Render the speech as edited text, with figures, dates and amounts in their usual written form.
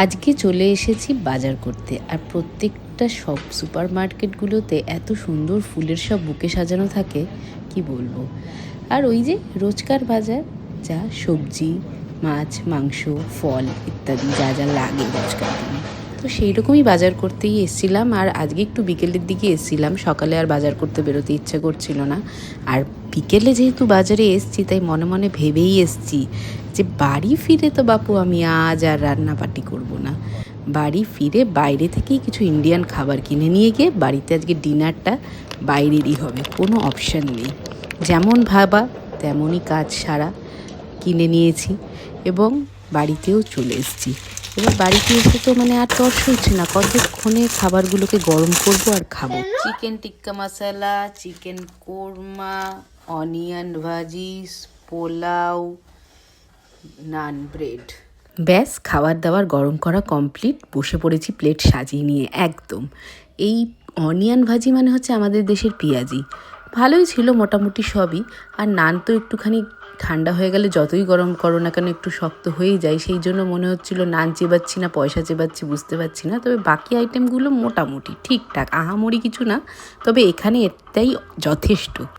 আজকে চলে এসেছি বাজার করতে। আর প্রত্যেকটা সব সুপার মার্কেটগুলোতে এত সুন্দর ফুলের সব বুকে সাজানো থাকে, কি বলবো। আর ওই যে রোজকার বাজার, যা সবজি, মাছ, মাংস, ফল ইত্যাদি যা যা লাগে রোজকার দিনে, তো সেই রকমই বাজার করতেই এসছিলাম। আর আজকে একটু বিকেলের দিকে এসছিলাম, সকালে আর বাজার করতে বেরোতে ইচ্ছা করছিল না। আর বিকেলে যেহেতু বাজারে এসছি, তাই মনে মনে ভেবেই এসছি যে বাড়ি ফিরে তো বাপু আমি আজ আর রান্নাবাটি করব না। বাড়ি ফিরে বাইরে থেকেই কিছু ইন্ডিয়ান খাবার কিনে নিয়ে গিয়ে বাড়িতে আজকে ডিনারটা বাইরেরই হবে, কোনো অপশান নেই। যেমন ভাবা তেমনই কাজ সারা কিনে নিয়েছি এবং বাড়িতেও চলে এসেছি। এবার বাড়িতে এসে তো আর তর সইছে না, কতক্ষণে খাবারগুলোকে গরম করব আর খাবো। চিকেন টিক্কা মশলা, চিকেন কোরমা, অনিয়ন ভাজি, পোলাও, নান, ব্রেড, ব্যাস খাবার দাবার গরম করা কমপ্লিট। বসে পড়েছি প্লেট সাজিয়ে নিয়ে একদম। এই অনিয়ন ভাজি হচ্ছে আমাদের দেশের পেঁয়াজি। ভালোই ছিল মোটামুটি সবই। আর নান তো একটুখানি ঠান্ডা হয়ে গেলে যতই গরম করো না কেন একটু শক্ত হয়েই যায়, সেই জন্য মনে হচ্ছিল নান চেবাচ্ছি না পয়সা চেবাচ্ছি বুঝতে পারছি না। তবে বাকি আইটেমগুলো মোটামুটি ঠিকঠাক, আহামরি কিছু না, তবে এখানে এটাই যথেষ্ট।